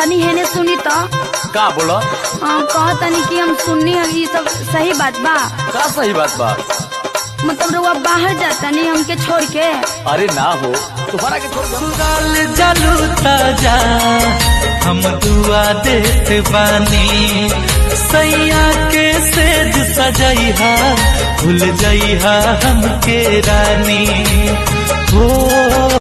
तनी हेने सुनी तो का बोला? कह तनी कि हम सुननी है ये सब सही बात बा? का सही बात बा? मतलब रउआ बाहर जाता नहीं हमके छोड़ के? अरे ना हो, तुम्हारा के छोड़ जलू ताजा हम दुआ देते बानी, सैया के सेज सजैहा भूल जइहा हमके रानी हो।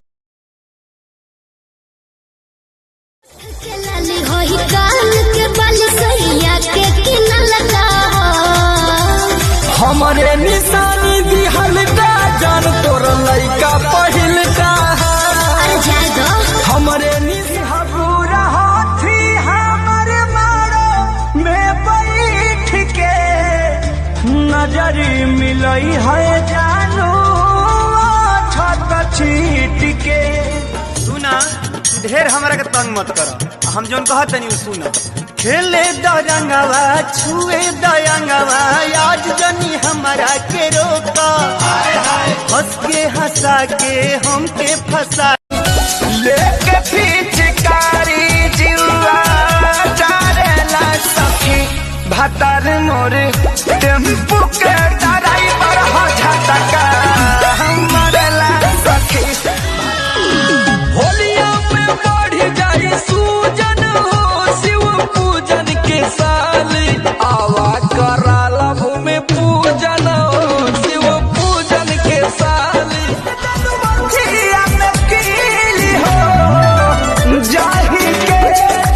हमरे निशानी दिहल का जान तोर लइका पहिल का हमरे निशाबूरा हाथी हमर मारो में बैठ के नजरी मिलई है जानू छत छीट के। सुना ढेर हमरा के तंग मत कर, हम जोन कहत तनी सुना। खेले दरंगवा छुए दयंगवा आज जनी हमारा के रोका, हंस के हंसा के हमके फंसा लेके पिचकारी जीवा डारेला सखी भतर मोर टेम्पू के ड्राइवर हो झटका हमरेला सखी। होलिया में बढ़ जाई सूजन हो शिव पूजन के साल आवा कराला भूमि पूजन हो शिव पूजन के साल। जिया में कीली हो जाही के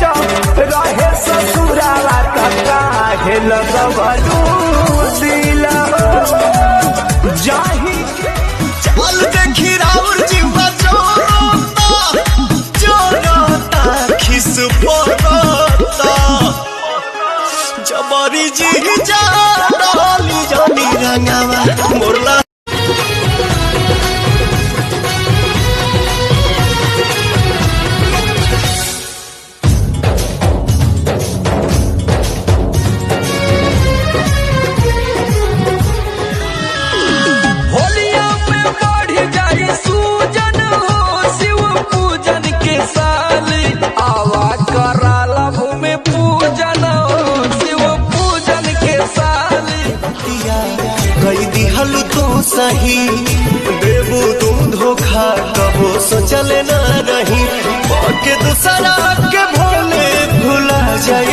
जब रहे ससुराला काहे लगवलू दिल हो जाही के चल देखी राउर जीवा जोरता खिस पोरता जबरी जी जा डाली जानी रंगावा मोरला। होलिया में बढ़ जाई सूजन हो शिव पूजन के साल आवा कराला भूमि पूजन हो शिव पूजन के साल। गई दिहल तो सही